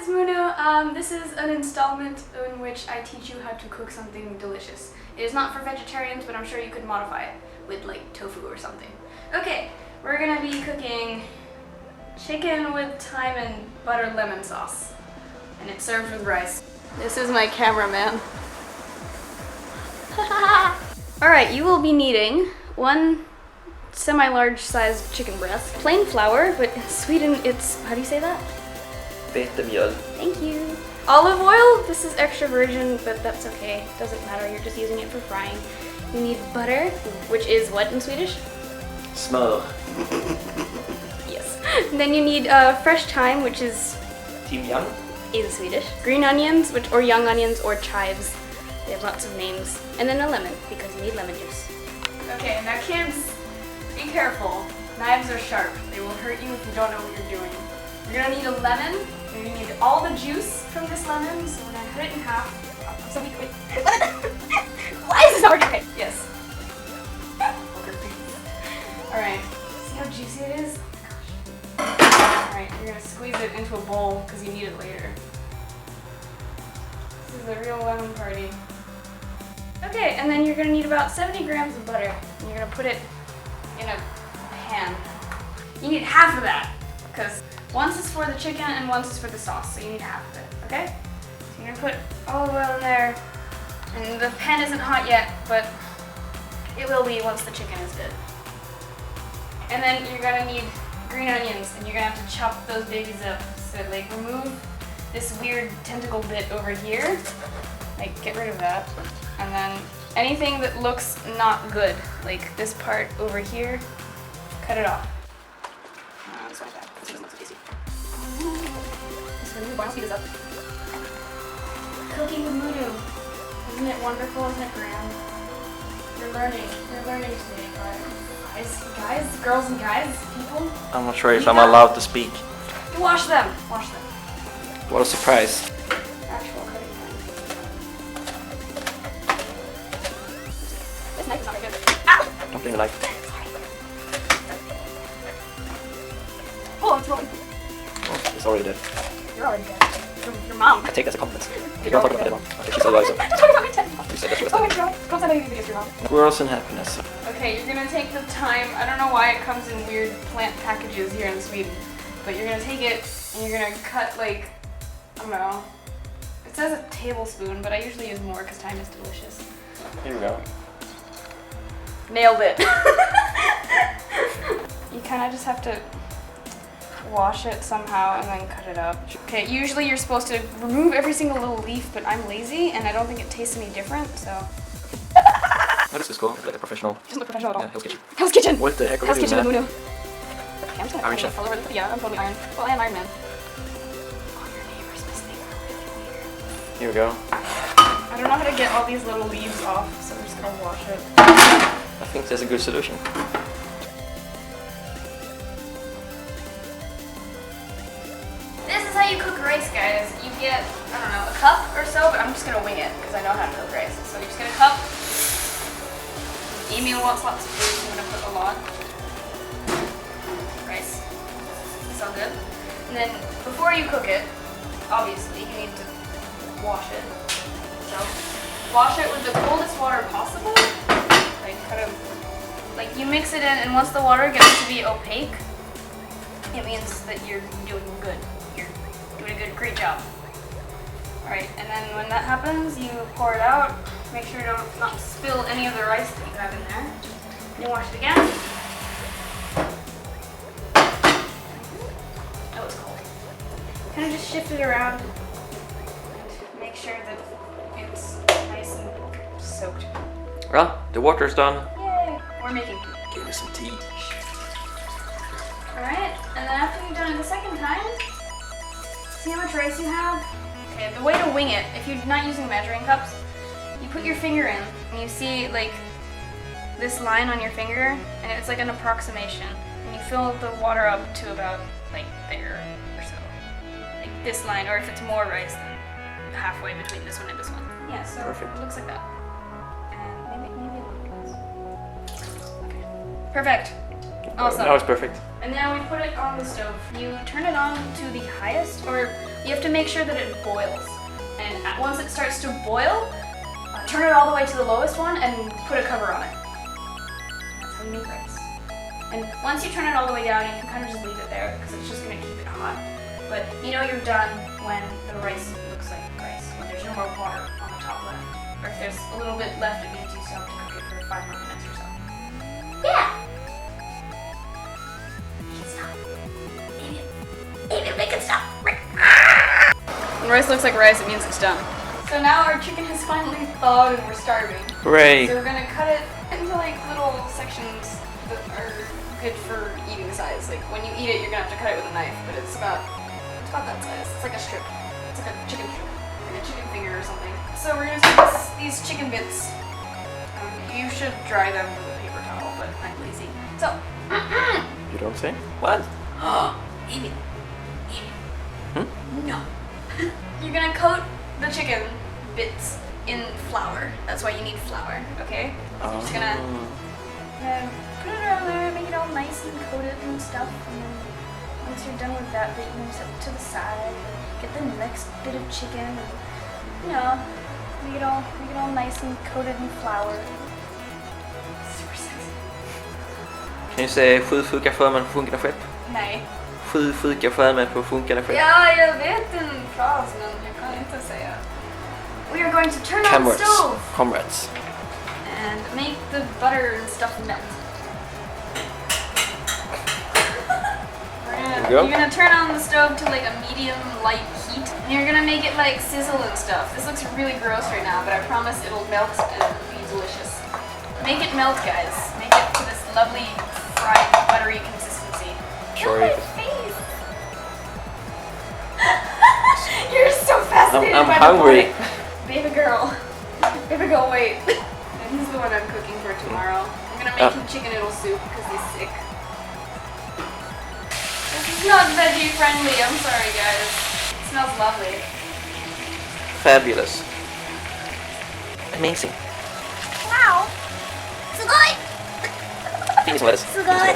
it's Moono. This is an installment in which I teach you how to cook something delicious. It is not for vegetarians, but I'm sure you could modify it with like tofu or something. Okay, we're gonna be cooking chicken with thyme and butter lemon sauce. And it's served with rice. This is my cameraman. Alright, you will be needing one semi-large sized chicken breast, plain flour, but in Sweden it's, how do you say that? Vetemjöl. Thank you. Olive oil, this is extra virgin, but that's okay. Doesn't matter, you're just using it for frying. You need butter, which is what in Swedish? Smör. Yes. And then you need fresh thyme, which is Timjan. in Swedish. Green onions, or young onions, or chives. They have lots of names. And then a lemon, because you need lemon juice. Okay, now kids, be careful. Knives are sharp. They will hurt you if you don't know what you're doing. You're gonna need a lemon. You're gonna need all the juice from this lemon, so we're gonna cut it in half. So we quit. Why is this not working? Yes. Alright, see how juicy it is? Oh my gosh. Alright, you're gonna squeeze it into a bowl because you need it later. This is a real lemon party. Okay, and then you're gonna need about 70 grams of butter. And you're gonna put it in a pan. You need half of that, because once is for the chicken and once is for the sauce, so you need half of it, okay? So you're gonna put all the oil in there, and the pan isn't hot yet, but it will be once the chicken is good. And then you're gonna need green onions, and you're gonna have to chop those babies up. So like remove this weird tentacle bit over here, like get rid of that. And then anything that looks not good, like this part over here, cut it off. This one like that. This doesn't look so tasty. Just gonna move on, speed this up. Cooking with Moono. Isn't it wonderful? Isn't it grand? You're learning. You're learning today, guys, girls and guys, people. I'm not sure if I'm allowed to speak. You wash them. Wash them. What a surprise. Actual cutting time. This knife is not very good. Ah! Don't bring the knife. Oh, it's rolling. Oh, it's already dead. You're already dead. Your mom. I take that as a compliment. You don't talk about it, Mom. Okay, she's alive, so. Don't talk about my dead mom. You said that she was Oh my dead. god. Don't send any videos to your mom. Girls and happiness. Okay, you're gonna take the thyme. I don't know why it comes in weird plant packages here in Sweden, but you're gonna take it and you're gonna cut like, I don't know. It says a tablespoon, but I usually use more because thyme is delicious. Here we go. Nailed it. You kind of just have to wash it somehow and then cut it up. Okay, usually you're supposed to remove every single little leaf, but I'm lazy and I don't think it tastes any different, so. What is this called? Like a professional. It doesn't look professional at all. Yeah, Hell's Kitchen. Hell's Kitchen! What the heck are Hell's we doing Kitchen now? with Moono. Okay, I'm just gonna Iron Chef. all over the, yeah, I'm totally Iron. Well, I am Iron Man. Oh, your neighbors must think we're really weird. Here we go. I don't know how to get all these little leaves off, so I'm just gonna wash it. I think that's a good solution. This is how you cook rice, guys. You get, I don't know, a cup or so, but I'm just gonna wing it because I know how to cook rice. So you're just gonna cup. Emil wants lots of food, so I'm gonna put a lot. Rice. So good. And then before you cook it, obviously you need to wash it. So wash it with the coldest water possible. Like kind of, like you mix it in, and once the water gets to be opaque, it means that you're doing good. You're doing a great job. Alright, and then when that happens, you pour it out. Make sure to not spill any of the rice that you have in there. Then wash it again. Oh, it's cold. Kind of just shift it around and make sure that it's nice and soaked. Well, the water's done. Yay! We're making tea. Give me some tea. Alright, and then after you've done it the second time, see how much rice you have? Okay, the way to wing it, if you're not using measuring cups, you put your finger in and you see like this line on your finger, and it's like an approximation. And you fill the water up to about like there or so. Like this line, or if it's more rice, then halfway between this one and this one. Yeah, so Perfect. It looks like that. And maybe a little bit less. Okay. Perfect. Awesome. Now it's perfect. And now we put it on the stove. You turn it on to the highest, or You have to make sure that it boils. And once it starts to boil, turn it all the way to the lowest one and put a cover on it. That's how you make rice. And once you turn it all the way down, you can kind of just leave it there because it's just going to keep it hot. But you know you're done when the rice looks like rice, when there's no more water on the top left. Or if there's a little bit left, it means you still have to cook it for 5 more minutes or so. Yeah! Stop. Emil, make it stop! When rice looks like rice, it means it's done. So now our chicken has finally thawed and we're starving. Hooray! So we're gonna cut it into like little sections that are good for eating size. Like when you eat it, you're gonna have to cut it with a knife, but it's about that size. It's like a strip. It's like a chicken strip, like a chicken finger or something. So we're gonna take these chicken bits. You should dry them with a paper towel, but I'm lazy. So. You don't say? What? Emil. Hmm? No. You're gonna coat the chicken bits in flour. That's why you need flour, okay? So you're just gonna put it around there, make it all nice and coated and stuff, and then once you're done with that bit, you can set it to the side, get the next bit of chicken, and you know, make it all nice and coated in flour. Super sexy. Can you say 7 fukar för man på funkande skepp? Nej. 7 fukar för man på funkande skepp? Ja, jag vet en fras, men jag kan inte säga. We are going to turn on the stove. Comrades. And make the butter and stuff melt. You're gonna turn on the stove to like a medium light heat. And you're gonna make it like sizzle and stuff. This looks really gross right now, but I promise it'll melt and be delicious. Make it melt, guys. Make it to this lovely fried buttery consistency. Sorry. Look at my face. You're so fascinated I'm by hungry. the butter. Baby girl, wait. And he's the one I'm cooking for tomorrow. I'm gonna make him chicken noodle soup because he's sick. This is not veggie friendly, I'm sorry guys. It smells lovely. Fabulous. Amazing. Wow! Sugoi! Finns vad det är. Sugoi!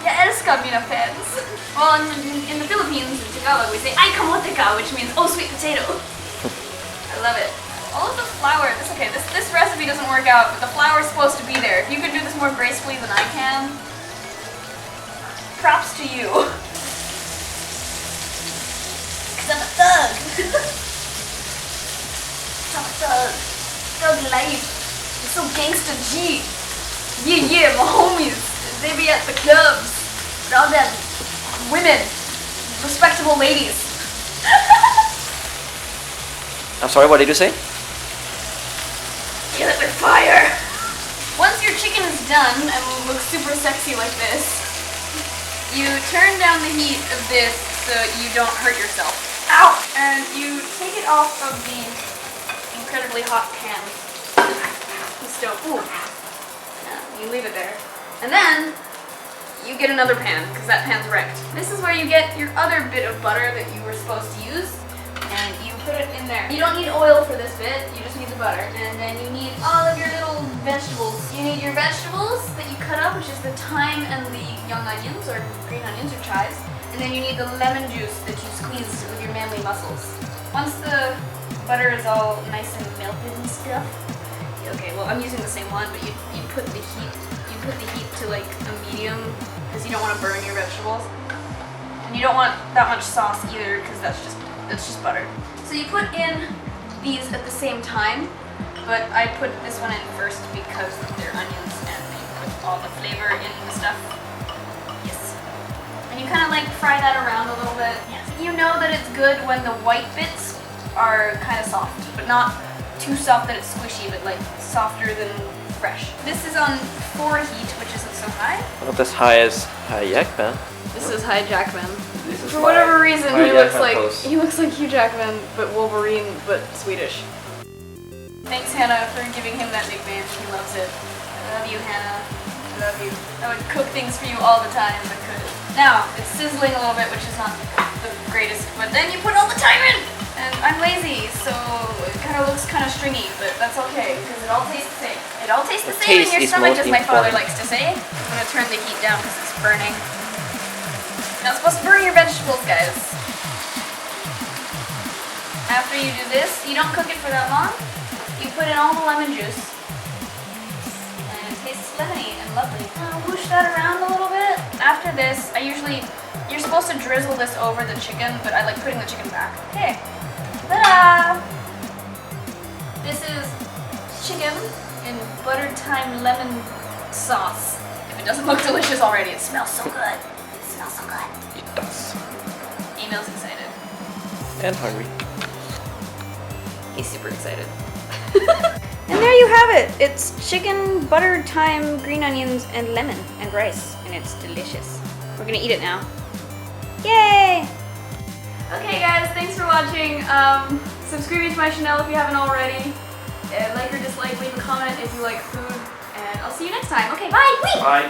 Jag älskar mina fans. Well, in the Philippines, in Tagalog, we say, ay kamote ka, which means, oh sweet potato. I love it. All of the flour, this recipe doesn't work out, but the flour is supposed to be there. If you could do this more gracefully than I can, props to you. Cause I'm a thug. I'm a thug. Thug life. I'm so gangsta G. Yeah, my homies. They be at the clubs. With all them women. Respectable ladies. I'm sorry, what did you say? Kill it with fire! Once your chicken is done and looks super sexy like this, you turn down the heat of this so you don't hurt yourself. Ow! And you take it off of the incredibly hot pan. The stove. Ooh. Yeah, you leave it there. And then you get another pan, because that pan's wrecked. This is where you get your other bit of butter that you were supposed to use. And you put it in there. You don't need oil for this bit, you just need the butter. And then you need all of your little vegetables. You need your vegetables that you cut up, which is the thyme and the young onions, or green onions, or chives. And then you need the lemon juice that you squeeze with your manly muscles. Once the butter is all nice and melted and stuff. Okay, well I'm using the same one, but you put the heat to like a medium, because you don't want to burn your vegetables. And you don't want that much sauce either, because that's just butter. So you put in these at the same time, but I put this one in first because they're onions and they put all the flavor in the stuff. Yes. And you kind of like fry that around a little bit. Yes. You know that it's good when the white bits are kind of soft, but not too soft that it's squishy, but like softer than fresh. This is on 4 heat, which isn't so high. Not as high as Jackman. This is high Jackman. This is For whatever reason, he looks Jackman like Hugh Jackman, but Wolverine, but Swedish. Thanks, Hannah, for giving him that nickname. He loves it. I love you, Hannah. I love you. I would cook things for you all the time if I could. Now, it's sizzling a little bit, which is not the greatest, but then you put all the time in! And I'm lazy, so it kind of looks kind of stringy, but that's okay, because it all tastes the same. It all tastes the same in your stomach, as my father likes to say. I'm going to turn the heat down because it's burning. Not supposed to burn your vegetables, guys. After you do this, you don't cook it for that long. You put in all the lemon juice. And it tastes lemony and lovely. Whoosh that around a little bit. After this, you're supposed to drizzle this over the chicken, but I like putting the chicken back. Okay. Ta-da! This is chicken in buttered thyme lemon sauce. If it doesn't look delicious already, it smells so good. It smells so good. It does. Emil's excited. And hungry. He's super excited. And there you have it. It's chicken, buttered thyme, green onions, and lemon, and rice. And it's delicious. We're gonna eat it now. Yay! Okay guys, thanks for watching. Subscribe to my channel if you haven't already. Like or dislike, leave a comment if you like food. And I'll see you next time. Okay, bye! Whee! Bye.